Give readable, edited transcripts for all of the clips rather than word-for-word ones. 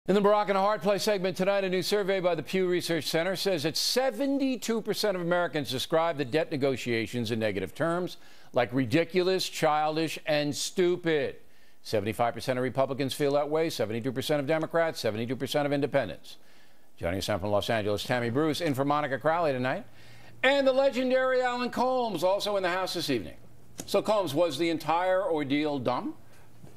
In the Barack and Hard Play segment tonight, a new survey by the Pew Research Center says that 72% of Americans describe the debt negotiations in negative terms, like ridiculous, childish, and stupid. 75% of Republicans feel that way, 72% of Democrats, 72% of independents. Joining us now from Los Angeles, Tammy Bruce, in for Monica Crowley tonight. And the legendary Alan Colmes, also in the House this evening. So, Colmes, was the entire ordeal dumb?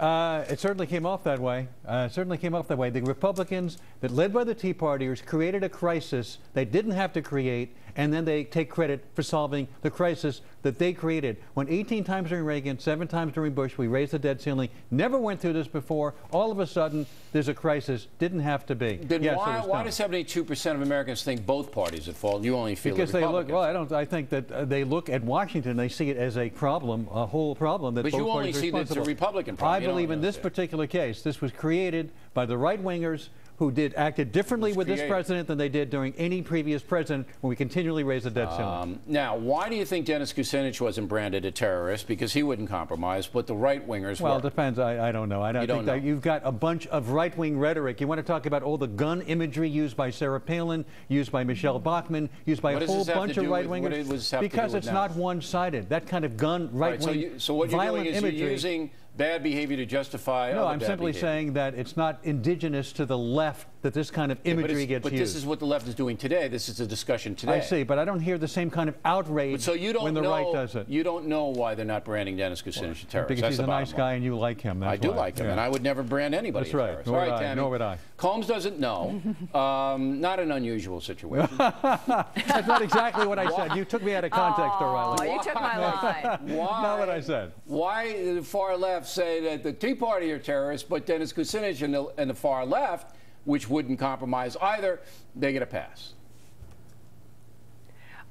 It certainly came off that way. The Republicans that led by the Tea Partiers created a crisis they didn't have to create, and then they take credit for solving the crisis that they created. When 18 times during Reagan, 7 times during Bush, we raised the debt ceiling, never went through this before. All of a sudden, there's a crisis. Didn't have to be. Then yes, why do 72% of Americans think both parties at fault? You only feel because they look. Well, I think that they look at Washington. They see it as a problem, a whole problem that. But both you only parties see that it's a Republican problem. I believe in this particular case, this was created by the right-wingers who acted differently with this president than they did during any previous president when we continually raised the debt ceiling. Now, why do you think Dennis Kucinich wasn't branded a terrorist? Because he wouldn't compromise, but the right-wingers were. Well, it depends. I don't know. I don't think that you've got a bunch of right-wing rhetoric. You want to talk about all the gun imagery used by Sarah Palin, used by Michelle Bachmann, used by a whole bunch of right-wingers? Because it's not one-sided. That kind of gun, right-wing, so what you're doing is imagery, you're using bad behavior to justify No, I'm simply saying that it's not indigenous to the left that this kind of imagery gets used. But this is what the left is doing today. This is a discussion today. I see, but I don't hear the same kind of outrage when the right does it. You don't know why they're not branding Dennis Kucinich a terrorist. Because he's a nice guy and you like him. I do like him, and I would never brand anybody a terrorist. That's right. Nor would I. Colmes doesn't know. Not an unusual situation. That's not exactly what I said. You took me out of context, O'Reilly. You took my line. Not what I said. Why did the far left say that the Tea Party are terrorists, but Dennis Kucinich and the far left, which wouldn't compromise either, they get a pass?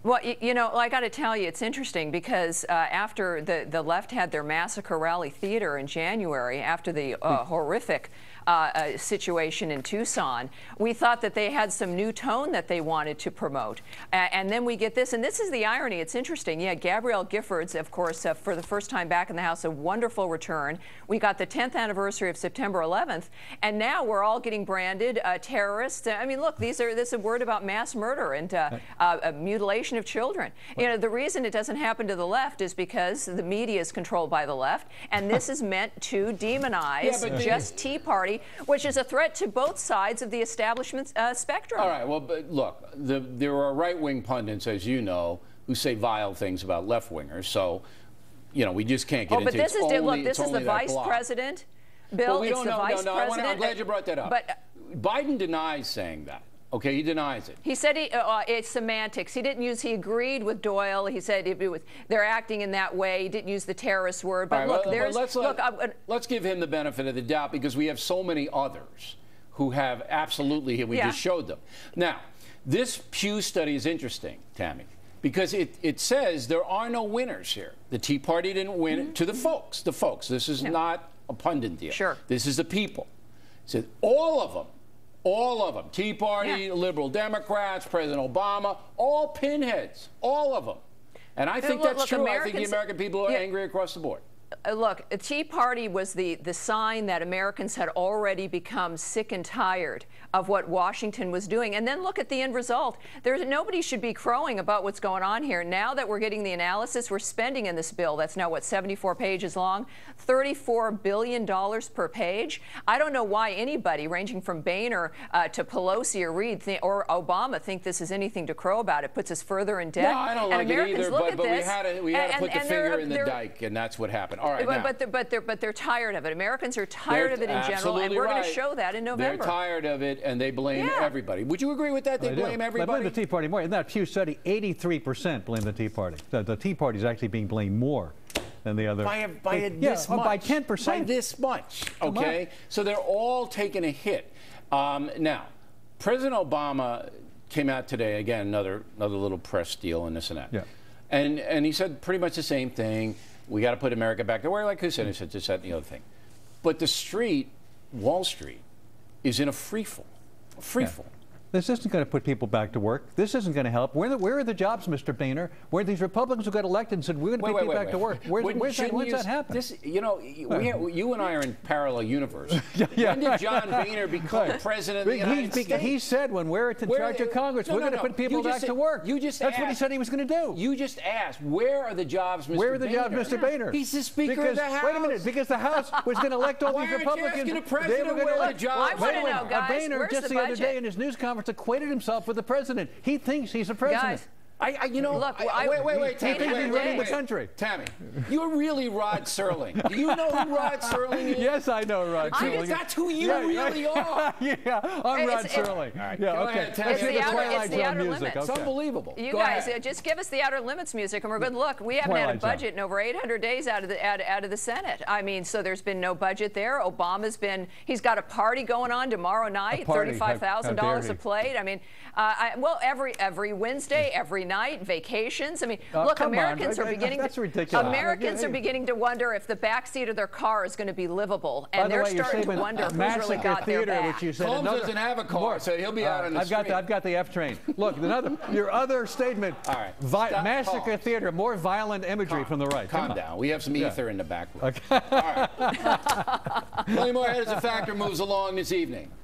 Well, you know, I got to tell you, it's interesting because after the left had their Massacre Rally Theater in January, after the horrific situation in Tucson, we thought that they had some new tone that they wanted to promote. And then we get this, and this is the irony. It's interesting. Yeah, Gabrielle Giffords, of course, for the first time back in the House, a wonderful return. We got the 10th anniversary of September 11th, and now we're all getting branded terrorists. I mean, look, this is a word about mass murder and mutilation of children. You know, the reason it doesn't happen to the left is because the media is controlled by the left, and this is meant to demonize just Tea Party, which is a threat to both sides of the establishment spectrum. All right, well, but look, there are right-wing pundits, as you know, who say vile things about left-wingers, so, you know, we just can't get into it. But this is, look, this is the vice president. Bill, well, it's the vice president. I'm glad you brought that up. But Biden denies saying that. Okay, he denies it. He said it's semantics. He didn't use. He agreed with Doyle. He said they're acting in that way. He didn't use the terrorist word. But look, let's give him the benefit of the doubt because we have so many others who have absolutely. We just showed them. Now, this Pew study is interesting, Tammy, because it says there are no winners here. The Tea Party didn't win to the folks. The folks. This is not a pundit deal. Sure. This is the people. It said all of them, Tea Party, liberal Democrats, President Obama, all pinheads, all of them. And I think that's true. I think the American people are angry across the board. Look, the Tea Party was the sign that Americans had already become sick and tired of what Washington was doing. And then look at the end result. Nobody should be crowing about what's going on here. Now that we're getting the analysis, we're spending in this bill that's now, what, 74 pages long, $34 billion per page. I don't know why anybody, ranging from Boehner to Pelosi or Reid or Obama, think this is anything to crow about. It puts us further in debt. No, I don't like it either, but we had to put the finger in the dike, and that's what happened. All right, but they're tired of it. Americans are tired of it in general, and we're going to show that in November. They're tired of it, and they blame everybody. Would you agree with that? They blame everybody. They blame the Tea Party more. In that Pew study, 83% blame the Tea Party. The Tea Party is actually being blamed more than the other. By this much. By 10%. By this much. Okay, so they're all taking a hit. Now, President Obama came out today again, another little press deal and this and that. Yeah. And he said pretty much the same thing. We got to put America back to where, like Kucinich said, just that and the other thing. But the street, Wall Street, is in a free fall. This isn't going to put people back to work. This isn't going to help. Where are the jobs, Mr. Boehner? Where these Republicans who got elected and said, we're going to put people back to work? When's that happen? This, you know, you and I are in parallel universe. When did John Boehner become president of the United States? He said when we're in charge of Congress, we're going to put people back to work. That's what he said he was going to do. You just asked, where are the jobs, Mr. Boehner? Where are the jobs, Mr. Boehner? He's the Speaker of the House. Wait a minute, because the House was going to elect all these Republicans. Why aren't you asking the president where the jobs are? I want to know, guys, Boehner just the other day in his news conference acquainted himself with the president. He thinks he's the president. Guys, you know, look, wait, Tammy, he's running the country. Tammy, you're really Rod Serling. Do you know who Rod Serling is? Yes, I know Rod Serling. That's who you really are. I'm Rod Serling. All right, yeah, okay. It's the outer limits. Okay. It's unbelievable. You guys, just give us the outer limits music, and we're good. Look, we haven't had a budget in over 800 days out of the Senate. I mean, so there's been no budget there. He's got a party going on tomorrow night, $35,000 a plate. I mean, well, every Wednesday, every night, vacations. I mean, look, Americans are beginning. That's ridiculous. Americans are beginning to wonder if the backseat of their car is going to be livable, and they're starting to wonder who's really got their back. Which you said Colmes doesn't have a car, so he'll be out on the street. I've got the F train. Look, your other statement. All right. Massacre Theater, more violent imagery from the right. Calm down. We have some ether in the back room. Okay. All right. Plenty more Head as a Factor moves along this evening.